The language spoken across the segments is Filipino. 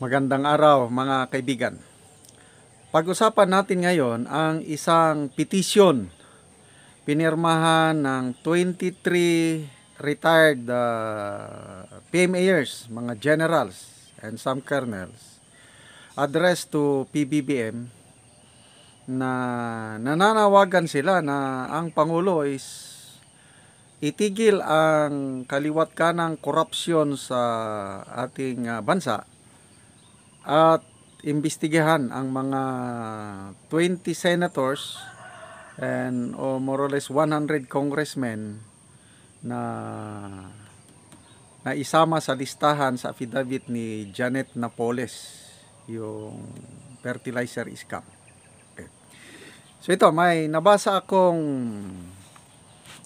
Magandang araw mga kaibigan. Pag-usapan natin ngayon ang isang petisyon pinirmahan ng 23 retired PMAers, mga generals and some colonels, addressed to PBBM na nananawagan sila na ang Pangulo is itigil ang kaliwat kanang korupsyon sa ating bansa at imbestigahan ang mga 20 senators and more or less 100 congressmen na isama sa listahan sa affidavit ni Janet Napoles, yung fertilizer scam. Okay. So ito, may nabasa akong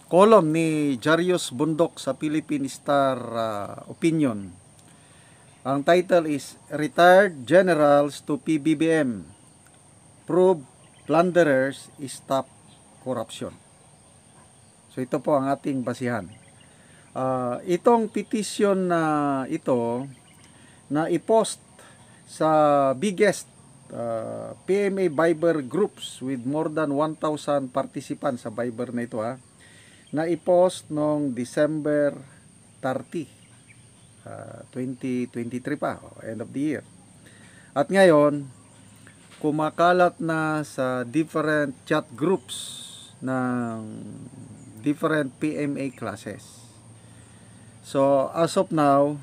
column ni Jarius Bundok sa Philippine Star Opinion. Ang title is Retired Generals to PBBM Prove Plunderers Stop Corruption. So ito po ang ating basihan. Itong petition na ito na i-post sa biggest PMA Viber groups with more than 1,000 participants sa Viber na ito, na i-post noong December 30. 2023 pa, end of the year. At ngayon, kumakalat na sa different chat groups ng different PMA classes. So, as of now,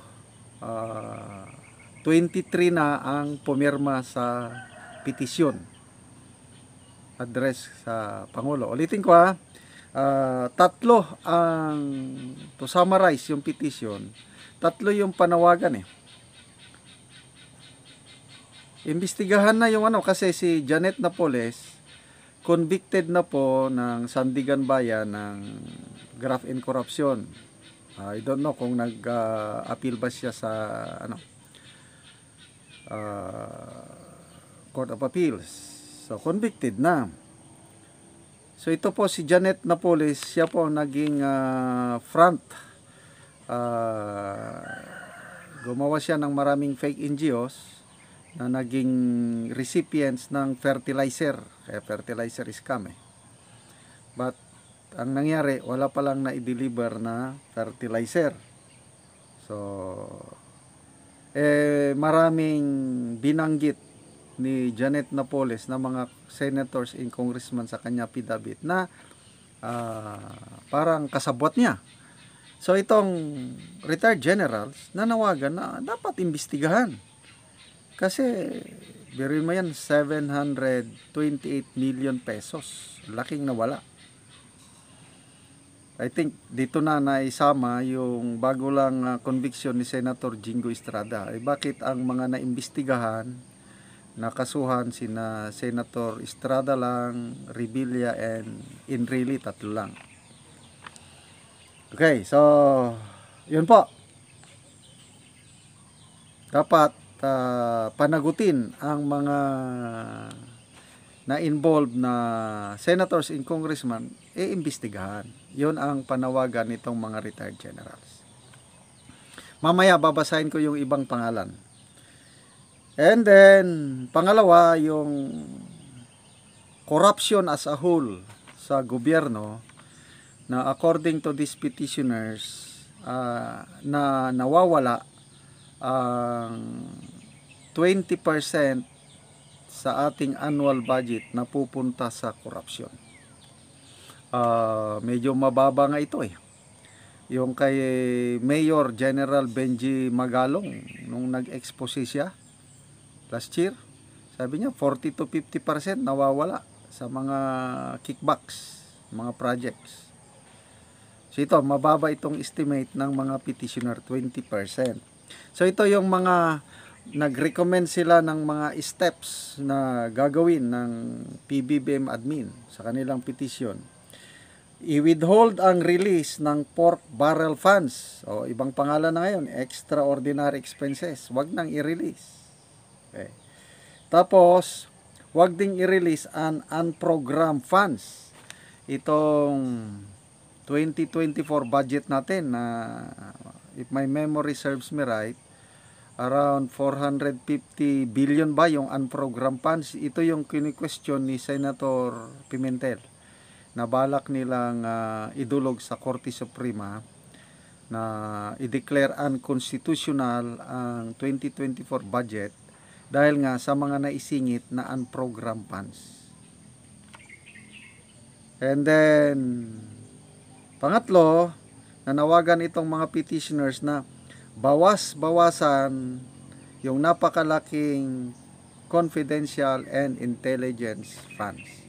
23 na ang pumirma sa petisyon address sa Pangulo. Ulitin ko tatlo ang, to summarize yung petition, tatlo yung panawagan Imbestigahan na yung kasi si Janet Napoles convicted na po ng Sandigan Bayan ng graft and corruption. I don't know kung nag-appeal ba siya sa Court of Appeals. So convicted na. So ito po si Janet Napoles, siya po naging front. Gumawa siya ng maraming fake NGOs na naging recipients ng fertilizer, kaya fertilizer scam But ang nangyari, wala pa lang na-deliver na fertilizer. So maraming binanggit ni Janet Napoles na mga senators and congressmen sa kanya affidavit na parang kasabwat niya. So itong retired generals nanawagan na dapat imbestigahan. Kasi biruin mo yan, 728 million pesos. Laking nawala. I think dito na naisama yung bago lang conviction ni Senator Jingo Estrada. Bakit ang mga naimbestigahan, nakasuhan sina Senator Estrada lang, Revilla and Enrile, tatlo lang. Okay, so yun po. Dapat panagutin ang mga na-involved na senators and congressmen, iimbestigahan. Yun ang panawagan nitong mga retired generals. Mamaya babasahin ko yung ibang pangalan. And then, pangalawa, yung corruption as a whole sa gobyerno, na according to these petitioners, na nawawala ang 20% sa ating annual budget na pupunta sa corruption. Medyo mababa nga ito Yung kay Mayor General Benji Magalong, nung nag-expose siya last year, sabi niya 40 to 50% nawawala sa mga kickbacks, mga projects. So ito, mababa itong estimate ng mga petitioner, 20%. So ito yung mga nag-recommend sila ng mga steps na gagawin ng PBBM admin sa kanilang petition. I-withhold ang release ng pork barrel funds. O ibang pangalan na ngayon, extraordinary expenses. Wag nang i-release. Okay. Tapos, wag ding i-release ang unprogrammed funds. Itong 2024 budget natin na if my memory serves me right, around 450 billion ba yung unprogrammed funds. Ito yung kini-question ni Senator Pimentel na balak nilang idulog sa Korte Suprema na i-declare unconstitutional ang 2024 budget dahil nga sa mga naisingit na unprogrammed funds. And then, pangatlo, nanawagan itong mga petitioners na bawas-bawasan yung napakalaking confidential and intelligence funds.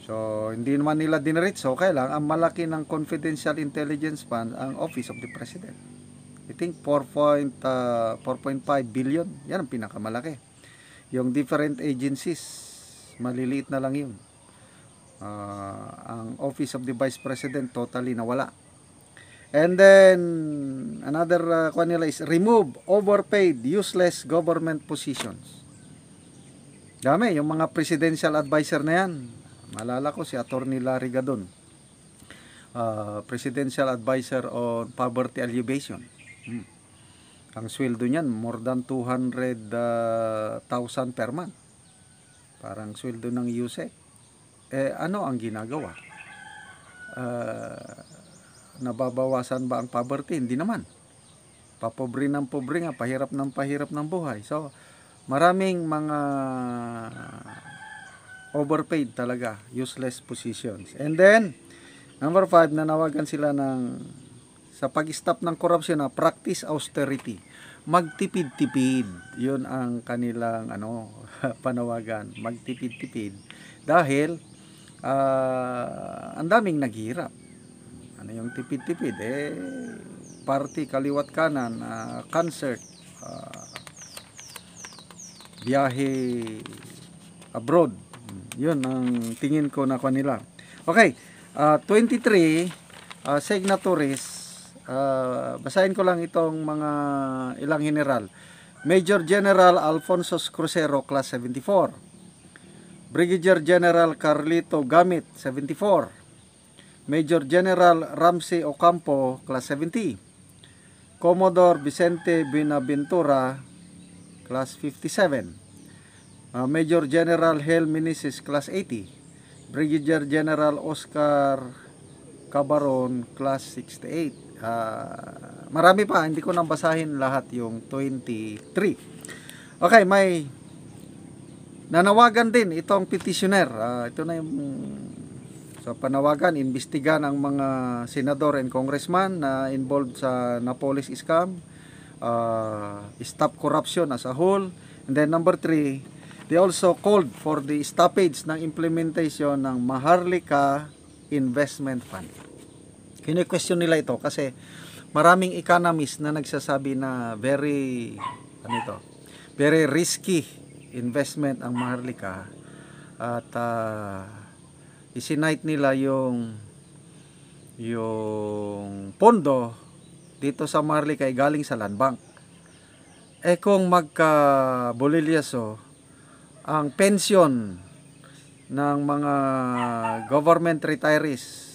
So, hindi naman nila diniritso, kaya lang, ang malaki ng confidential intelligence fund, ang Office of the President. I think 4.5 billion, yan ang pinakamalaki. Yung different agencies, maliliit na lang yun. Ang Office of the Vice President, totally nawala. And then, another nila is remove overpaid, useless government positions. Dami, yung mga presidential advisor na yan. Malala ko si Attorney Larry Gadon, Presidential Advisor on Poverty Alleviation. Ang sweldo niyan, more than 200,000 per month. Parang sweldo ng USEC. Ano ang ginagawa? Nababawasan ba ang poverty? Hindi naman. Papobre ng pobre nga, pahirap ng buhay. So, maraming mga overpaid talaga, useless positions. And then, number 5, nanawagan sila sa pag-stop ng korupsyon na practice austerity. Magtipid-tipid. 'Yun ang kanilang panawagan, magtipid-tipid. Dahil ang daming naghihirap. Ano yung tipid-tipid? Party kaliwat kanan, concert, biyahe abroad. Yun ang tingin ko na kanila. Okay, 23 signatories. Basahin ko lang itong mga ilang general. Major General Alfonso Crucero, Class 74. Brigadier General Carlito Gamit, 74. Major General Ramsey Ocampo, Class 70. Commodore Vicente Binaventura, Class 57. Major General Hel Meneses, Class 80. Brigadier General Oscar Cabaron, Class 68. Marami pa, hindi ko nang basahin lahat yung 23. Okay, may nanawagan din itong petitioner. Ito na yung panawagan, imbestigan ang mga senador and congressman na involved sa Napoles scam, stop corruption as a whole. And then number 3, they also called for the stoppage ng implementation ng Maharlika Investment Fund. Kini-question nila ito kasi maraming economists na nagsasabi na very risky investment ang Maharlika at isinite nila yung pondo dito sa Maharlika ay galing sa Land Bank. Kung magka-bolilyaso ang pension ng mga government retirees,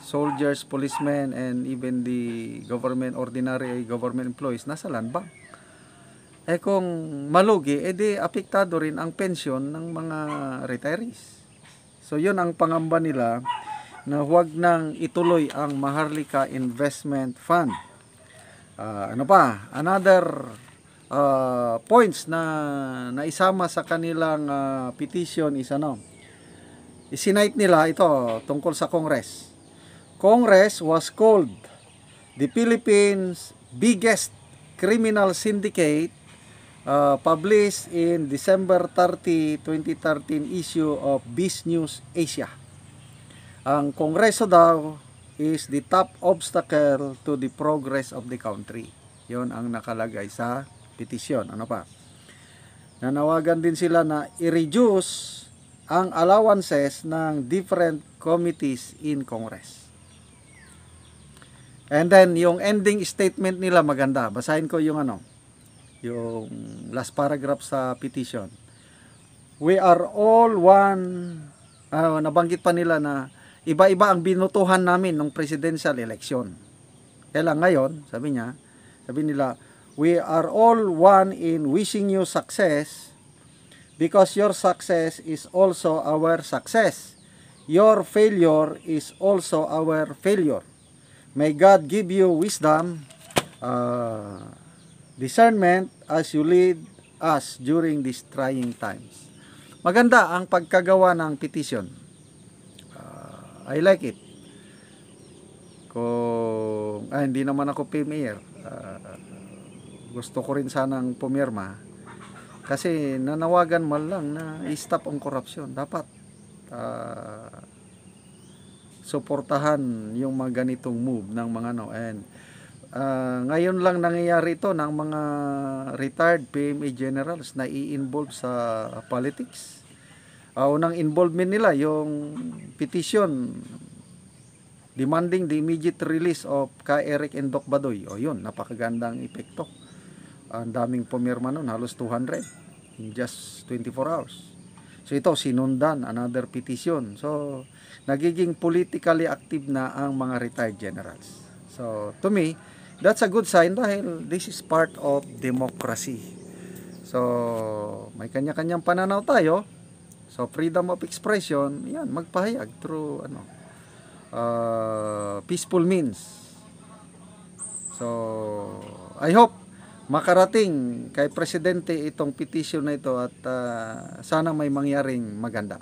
soldiers, policemen, and even the ordinary government employees, nasa Land Bank. Kung malugi, edi apektado rin ang pension ng mga retirees. So, yun ang pangamba nila na huwag nang ituloy ang Maharlika Investment Fund. Another points na naisama sa kanilang petition is isinite nila ito tungkol sa Congress. Congress was called the Philippines' biggest criminal syndicate, published in December 30, 2013 issue of BizNews Asia. Ang Kongreso daw is the top obstacle to the progress of the country. Yon ang nakalagay sa petisyon. Nanawagan din sila na i-reduce ang allowances ng different committees in Congress. And then, yung ending statement nila maganda. Basahin ko yung yung last paragraph sa petition. We are all one. Nabanggit pa nila na iba-iba ang binutuhan namin ng presidential election. Kaya lang ngayon, sabi nila, we are all one in wishing you success, because your success is also our success. Your failure is also our failure. May God give you wisdom, discernment as you lead us during these trying times. Maganda ang pagkagawa ng petition. I like it. Kung hindi naman ako premier, gusto ko rin sanang pumirma kasi nanawagan man lang na i-stop ang korupsyon. Dapat suportahan yung mga ganitong move ng mga and ngayon lang nangyayari ito ng mga retired PMA generals na i-involve sa politics. Unang involvement nila yung petition demanding the immediate release of Ka Eric and Doc Badoy. Yun, napakagandang epekto. Ang daming pumirma nun, halos 200 in just 24 hours. So ito, sinundan, another petition. So, nagiging politically active na ang mga retired generals. So, to me, that's a good sign dahil this is part of democracy. So, may kanya-kanyang pananaw tayo. So, freedom of expression, yan, magpahayag through peaceful means. So, I hope makarating kay Presidente itong petition na ito at sana may mangyaring maganda.